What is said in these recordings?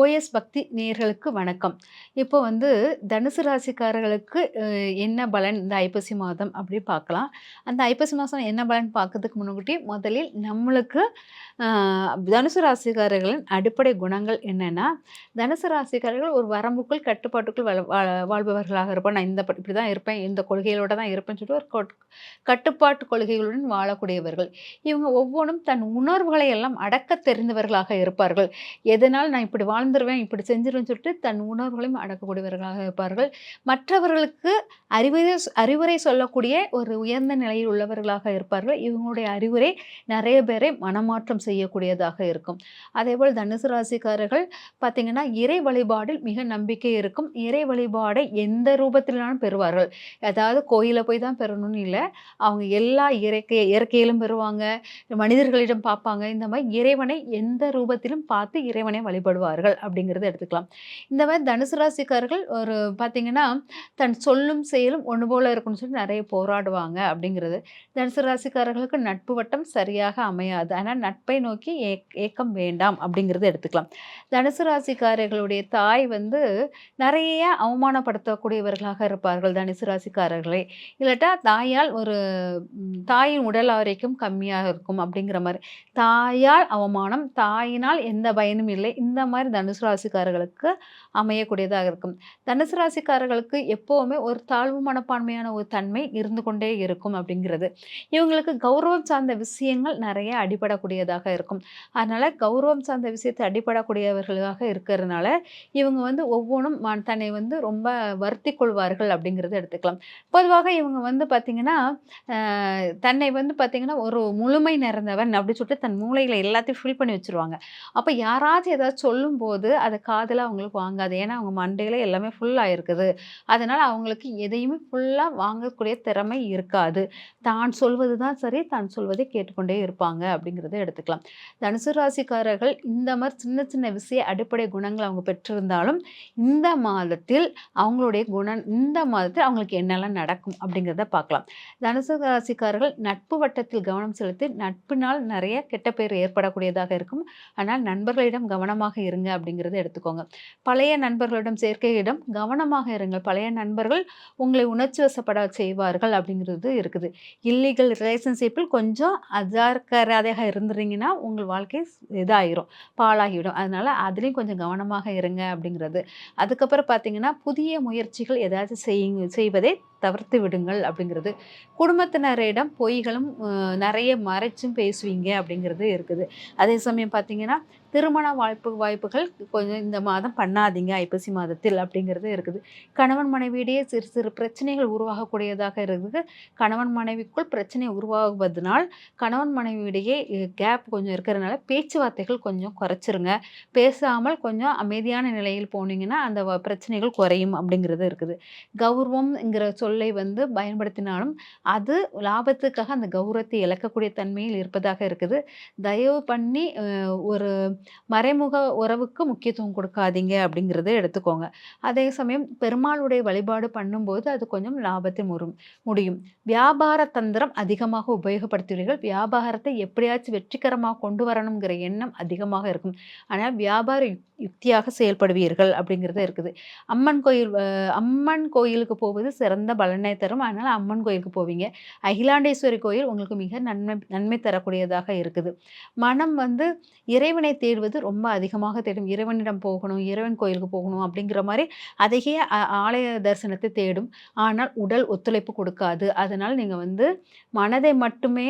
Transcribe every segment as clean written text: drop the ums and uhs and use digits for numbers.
OS பக்தி நேயர்களுக்கு வணக்கம். இப்போ வந்து தனுசு ராசிக்காரர்களுக்கு என்ன பலன் இந்த ஐப்பசி மாதம் அப்படி பார்க்கலாம். அந்த ஐப்பசி மாதம் என்ன பலன் பார்க்கறதுக்கு முன்னாடி முதலில் நம்மளுக்கு அ தனுசு ராசிக்காரர்களின் அடிப்படை குணங்கள் என்னன்னா, தனுசு ராசிக்காரர்கள் ஒரு வரம்புக்குள் கட்டுப்பாட்டுக்குள் வாழ்பவர்களாக இருப்போம். நான் இப்படி தான் இருப்பேன், இந்த கொள்கைகளோட தான் இருப்பேன்னு சொல்லிட்டு ஒரு கட்டுப்பாட்டு கொள்கைகளுடன் வாழக்கூடியவர்கள். இவங்க ஒவ்வொன்றும் தன் உணர்வுகளை எல்லாம் அடக்கத் தெரிந்தவர்களாக இருப்பார்கள். எதனால் நான் இப்படி வாழ்ந்துருவேன், இப்படி செஞ்சுருவேன்னு சொல்லிட்டு தன் உணர்வுகளையும் அடக்கக்கூடியவர்களாக இருப்பார்கள். மற்றவர்களுக்கு அறிவுரை சொல்லக்கூடிய ஒரு உயர்ந்த நிலையில் உள்ளவர்களாக இருப்பார்கள். இவங்களுடைய அறிவுரை நிறைய பேரை மனமாற்றம் செய்யக்கூடியதாக இருக்கும். அதேபோல் தனுசு ராசிக்காரர்கள் பார்த்தீங்கன்னா, இறை வழிபாடில் மிக நம்பிக்கை இருக்கும். இறை வழிபாடை எந்த ரூபத்திலானும் பெறுவார்கள். அதாவது கோயில போய் தான் பெறணும்னு இல்ல. அவங்க எல்லா இயற்கையிலும் பெறுவாங்க, மனிதர்களிடம் பார்ப்பாங்க. இந்த மாரி இறைவனை எந்த ரூபத்திலும் பார்த்து இறைவனை வழிபடுவார்கள் அப்படிங்கிறத எடுத்துக்கலாம். இந்த மாரி தனுசு ராசிக்காரர்கள் ஒரு பார்த்தீங்கன்னா, தன் சொல்லும் செயலும் ஒண்ணு போல இருக்கணும்னு சொல்லி நெறைய போராடுவாங்க அப்படிங்கிறது. தனுசு ராசிக்காரர்களுக்கு நட்பு வட்டம் சரியாக அமையாது. ஆனா நட்பை நோக்கி ஏக்கம் வேண்டாம் அப்படிங்கிறத எடுத்துக்கலாம். தனுசு ராசிக்காரர்களுடைய தாய் வந்து நெறைய அவமானப்படுத்தக்கூடியவர்களாக இருப்பார்கள் தனுசு ராசிக்காரர்களே. இல்லாட்டா தாயால் ஒரு தாயின் உடல் ஆரோக்கியம் கம்மியாக இருக்கும் அப்படிங்கிற மாரி. தாயால் அவமானம், தாயினால் எந்த பயனும் இல்லை. இந்த மாரி தனுசு ராசிக்காரர்களுக்கு அமையக்கூடியதாக இருக்கும். தனுசு ராசிக்காரர்களுக்கு எப்பவுமே ஒரு தாழ்வு மனப்பான்மையான ஒரு தன்மை இருந்து கொண்டே இருக்கும் அப்படிங்கிறது. இவங்களுக்கு கௌரவம் சார்ந்த விஷயங்கள் நெறைய அடிபடக்கூடியதாக இருக்கும். அதனால கௌரவம் சார்ந்த விஷயத்தை அடிபடக்கூடியவர்களாக இருக்கிறதுனால, இவங்க வந்து ஒவ்வொன்னும் தன்னை வந்து ரொம்ப வருத்திக் கொள்வார்கள் அப்படிங்கிறத எடுத்துக்கலாம். பொதுவாக இவங்க வந்து பார்த்தீங்கன்னா, தன்னை வந்து பார்த்தீங்கன்னா, ஒரு முழுமை நிறைந்தவன் அப்படி சொல்லிட்டு தன் மூளையில எல்லாத்தையும் ஃபில் பண்ணி வச்சுருவாங்க. அப்ப யாராச்சும் ஏதாவது சொல்லும்போது, அத காதுல அவங்களுக்கு வாங்காது. ஏன்னா, அவங்க மண்டையில எல்லாமே ஃபுல் ஆயிருக்குது. அதனால அவங்களுக்கு எதையுமே ஃபுல்லா வாங்கக்கூடிய திறமை இருக்காது. தான் சொல்வது தான் சரி, தான் சொல்வதை கேட்டுக்கொண்டே இருப்பாங்க அப்படிங்கிறத எடுத்துக்கலாம். தனுசு ராசிக்காரர்கள் இந்த மாரி சின்ன சின்ன விஷய அடிப்படை குணங்கள் அவங்க பெற்றிருந்தாலும், இந்த மாதத்தில் அவங்களுடைய இந்த மாதத்தில் அவங்களுக்கு என்னெல்லாம் நடக்கும் அப்படிங்கிறத பார்க்கலாம். தனுசு ராசிக்காரர்கள் நட்பு வட்டத்தில் கவனம் செலுத்தி, நட்பினால் நிறைய கெட்ட பேர் ஏற்படக்கூடியதாக இருக்கும். ஆனால் நண்பர்களிடம் கவனமாக இருங்க அப்படிங்கிறத எடுத்துக்கோங்க. பழைய நண்பர்களிடம் சேர்க்கையிடம் கவனமாக இருங்கள். பழைய நண்பர்கள் உங்களை உணர்ச்சி வசப்பட செய்வார்கள் அப்படிங்கிறது இருக்குது. இல்லீகல் ரிலேஷன்ஷிப்பில் கொஞ்சம் அஜாக்கிரதையாக இருந்துறீங்கன்னா உங்கள் வாழ்க்கை இதாயிரும், பாழாகிவிடும். அதனால அதுலேயும் கொஞ்சம் கவனமாக இருங்க அப்படிங்கிறது. அதுக்கப்புறம் பார்த்தீங்கன்னா, புதிய முயற்சிகள் ஏதாச்சும் செய்வதை தவிர்த்து விடுங்கள் அப்படிங்கிறது. குடும்பத்தினரிடம் பொய்களும் நிறைய மறைச்சும் பேசுவீங்க அப்படிங்கிறது இருக்குது. அதே சமயம் பார்த்தீங்கன்னா, திருமண வாய்ப்புகள் கொஞ்சம் இந்த மாதம் பண்ணாதீங்க ஐப்பசி மாதத்தில் அப்படிங்கிறது இருக்குது. கணவன் மனைவியிடையே சிறு சிறு பிரச்சனைகள் உருவாகக்கூடியதாக இருக்குது. கணவன் மனைவிக்குள் பிரச்சனை உருவாகுவதனால் கணவன் மனைவியிடையே கேப் கொஞ்சம் இருக்கிறதுனால பேச்சுவார்த்தைகள் கொஞ்சம் குறைச்சிருங்க. பேசாமல் கொஞ்சம் அமைதியான நிலையில் போனீங்கன்னா அந்த பிரச்சனைகள் குறையும் அப்படிங்கிறது இருக்குது. கௌரவம்ங்கிற சொல்லை வந்து பயன்படுத்தினாலும் அது லாபத்துக்காக அந்த கௌரவத்தை இழக்கக்கூடிய தன்மையில் இருப்பதாக இருக்குது. தயவு பண்ணி ஒரு மறைமுக உறவுக்கு முக்கியத்துவம் கொடுக்காதீங்க அப்படிங்கிறத எடுத்துக்கோங்க. அதே சமயம் பெருமாளுடைய வழிபாடு பண்ணும்போது அது கொஞ்சம் லாபத்தில் முடியும். வியாபார தந்திரம் அதிகமாக உபயோகப்படுத்துவீர்கள். வியாபாரத்தை எப்படியாச்சும் வெற்றிகரமாக கொண்டு வரணுங்கிற எண்ணம் அதிகமாக இருக்கும். ஆனால் வியாபார யுக்தியாக செயல்படுவீர்கள் அப்படிங்கிறது இருக்குது. அம்மன் கோயிலுக்கு போவது சிறந்த பலனை தரும். அதனால அம்மன் கோயிலுக்கு போவீங்க. அகிலாண்டேஸ்வரி கோயில் உங்களுக்கு மிக நன்மை தரக்கூடியதாக இருக்குது. மனம் வந்து இறைவனை தேடுவது ரொம்ப அதிகமாக தேடும். இறைவனிடம் போகணும், இறைவன் கோயிலுக்கு போகணும் அப்படிங்கிற மாரி அதையே ஆலய தரிசனத்தை தேடும். ஆனால் உடல் ஒத்துழைப்பு கொடுக்காது. அதனால் நீங்க வந்து மனதை மட்டுமே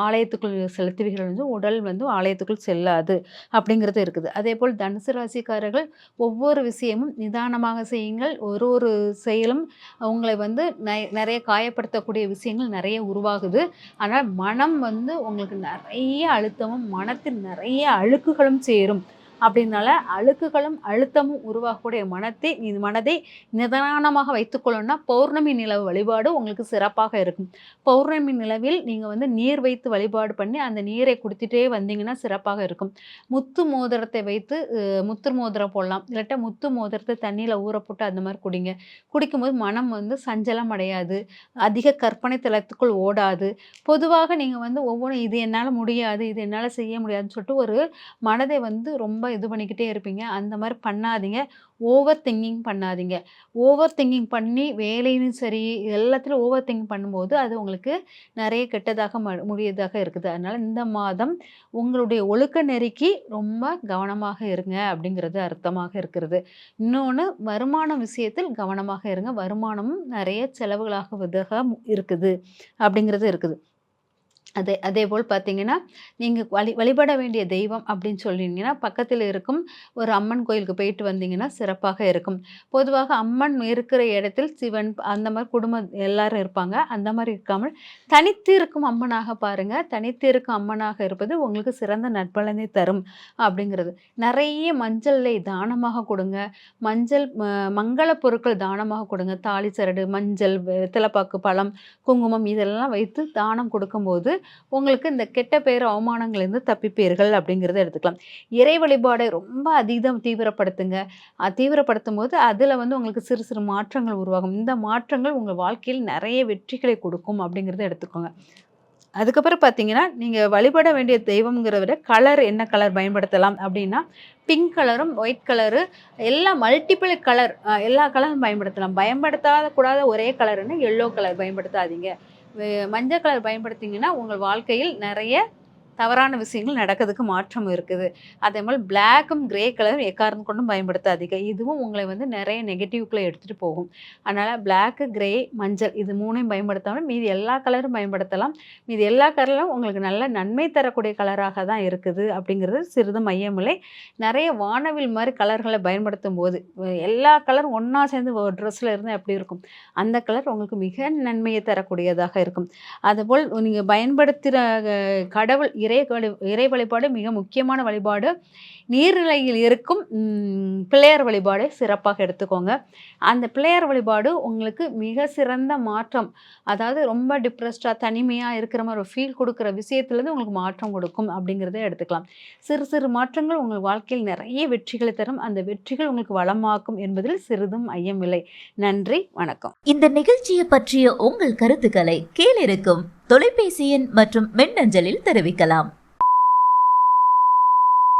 ஆலயத்துக்குள் செலுத்துவீர்கள், உடல் வந்து ஆலயத்துக்குள் செல்லாது அப்படிங்கிறது இருக்குது. அதேபோல் தனுசு ராசிக்காரர்கள் ஒவ்வொரு விஷயமும் நிதானமாக செய்யுங்கள். ஒரு செயலும் உங்களை வந்து நிறைய காயப்படுத்தக்கூடிய விஷயங்கள் நிறைய உருவாகுது. ஆனால் மனம் வந்து உங்களுக்கு நிறைய அழுத்தமும், மனத்தில் நிறைய அழுக்குகளும் சேரும். அப்படின்னால அழுக்குகளும் அழுத்தமும் உருவாகக்கூடிய மனதை நிதானமாக வைத்துக்கொள்ளணும்னா பௌர்ணமி நிலவு வழிபாடு உங்களுக்கு சிறப்பாக இருக்கும். பௌர்ணமி நிலவில் நீங்கள் வந்து நீர் வைத்து வழிபாடு பண்ணி அந்த நீரை குடித்துட்டே வந்தீங்கன்னா சிறப்பாக இருக்கும். முத்து மோதிரத்தை வைத்து முத்து மோதிரம் போடலாம். இல்லாட்டா முத்து மோதிரத்தை தண்ணியில் ஊற போட்டு அந்த மாதிரி குடிங்க. குடிக்கும்போது மனம் வந்து சஞ்சலம் அடையாது, அதிக கற்பனை தளத்துக்குள் ஓடாது. பொதுவாக நீங்கள் வந்து ஒவ்வொன்றும் இது என்னால் முடியாது, இது என்னால் செய்ய முடியாதுன்னு சொல்லிட்டு ஒரு மனதை வந்து ரொம்ப இது பண்ணிக்கிட்டே இருப்பீங்க. அந்த மாரி பண்ணாதீங்க. ஓவர் திங்கிங் பண்ணாதீங்க. ஓவர் திங்கிங் பண்ணி வேலையிலும் சரி, எல்லாத்துலயும் ஓவர் திங்க் பண்ணும்போது, அது உங்களுக்கு நெறைய கெட்டதாக முடியதாக இருக்குது. அதனால இந்த மாதம் உங்களுடைய ஒழுக்க நெறிக்கு ரொம்ப கவனமாக இருங்க அப்படிங்கிறது அர்த்தமாக இருக்கிறது. இன்னொன்னு வருமான விஷயத்தில் கவனமாக இருங்க. வருமானமும் நெறைய செலவுகளாகுவதாக இருக்குது அப்படிங்கிறது இருக்குது. அதேபோல் பார்த்தீங்கன்னா, நீங்க வழிபட வேண்டிய தெய்வம் அப்படின்னு சொல்லினீங்கன்னா, பக்கத்தில இருக்கும் ஒரு அம்மன் கோயிலுக்கு போயிட்டு வந்தீங்கன்னா சிறப்பாக இருக்கும். பொதுவாக அம்மன் இருக்கிற இடத்தில் சிவன் அந்த மாரி குடும்பம் எல்லாரும் இருப்பாங்க. அந்த மாரி இருக்காமல், தனித்து இருக்கும் அம்மனாக பாருங்க. தனித்து இருக்கும் அம்மனாக இருப்பது உங்களுக்கு சிறந்த நற்பலனை தரும் அப்படிங்கிறது. நெறைய மஞ்சளை தானமாக கொடுங்க. மஞ்சள் மங்கள பொருட்கள் தானமாக கொடுங்க. தாலி சரடு, மஞ்சள், வெத்தலைப்பாக்கு, பழம், குங்குமம் இதெல்லாம் வைத்து தானம் கொடுக்கும்போது உங்களுக்கு இந்த கெட்ட பேர் அவமானங்கள்லேருந்து தப்பிப்பீர்கள் அப்படிங்கிறத எடுத்துக்கலாம். இறை வழிபாடை ரொம்ப தீவிரப்படுத்துங்க. தீவிரப்படுத்தும்போது அதில் வந்து உங்களுக்கு சிறு சிறு மாற்றங்கள் உருவாகும். இந்த மாற்றங்கள் உங்கள் வாழ்க்கையில் நிறைய வெற்றிகளை கொடுக்கும் அப்படிங்கிறத எடுத்துக்கோங்க. அதுக்கப்புறம் பார்த்தீங்கன்னா, நீங்க வழிபட வேண்டிய தெய்வம்ங்கிறத விட கலர் என்ன கலர் பயன்படுத்தலாம் அப்படின்னா, பிங்க் கலரும், ஒயிட் கலரு எல்லாம் மல்டிபிள் கலர் எல்லா கலரும் பயன்படுத்தலாம். பயன்படுத்தாத கூடாத ஒரே கலர்ன்னா எல்லோ கலர் பயன்படுத்தாதீங்க. மஞ்சள் கலர் பயன்படுத்திங்கன்னா, உங்கள் வாழ்க்கையில் நெறைய தவறான விஷயங்கள் நடக்கிறதுக்கு மாற்றம் இருக்குது. அதேபோல் பிளாக்கும், கிரே கலரும் எக்காரணம் கொண்டும் பயன்படுத்தாதீங்க. இதுவும் உங்களை வந்து நெறைய நெகட்டிவ்க்குள்ள எடுத்துட்டு போகும். அதனால பிளாக்கு, கிரே, மஞ்சள் இது 3யும் பயன்படுத்தாம மீதி எல்லா கலரும் பயன்படுத்தலாம். மீதி எல்லா கலரும் உங்களுக்கு நல்ல நன்மை தரக்கூடிய கலராக தான் இருக்குது அப்படிங்கிறது சிறிதும் ஐயமில்லை. நெறைய வானவில் மாரி கலர்களை பயன்படுத்தும்போது, எல்லா கலரும் ஒண்ணா சேர்ந்து ஒரு ட்ரெஸ்ல இருந்தா எப்படி இருக்கும்? அந்த கலர் உங்களுக்கு மிக நன்மையை தரக்கூடியதாக இருக்கும். அதுபோல் நீங்க பயன்படுத்துற கடவுள் இறை வழிபாடு மிக முக்கியமான வழிபாடு. நீர்நிலையில் இருக்கும் பிள்ளையார் வழிபாடை சிறப்பாக எடுத்துக்கோங்க. அந்த பிள்ளையார் வழிபாடு உங்களுக்கு மிக சிறந்த மாற்றம். அதாவது ரொம்ப டிப்ரெஸ்டா, தனிமையா இருக்கிற மாரி ஒரு ஃபீல் குடுக்குற விஷயத்துலேருந்து உங்களுக்கு மாற்றம் கொடுக்கும் அப்படிங்கிறத எடுத்துக்கலாம். சிறு சிறு மாற்றங்கள் உங்கள் வாழ்க்கையில் நிறைய வெற்றிகளை தரும். அந்த வெற்றிகள் உங்களுக்கு வளமாக்கும் என்பதில் சிறிதும் ஐயமில்லை. நன்றி, வணக்கம். இந்த நிகழ்ச்சியை பற்றிய உங்கள் கருத்துக்களை கீழிருக்கும் தொலைபேசி எண் மற்றும் மின்னஞ்சலில் தெரிவிக்கலாம்.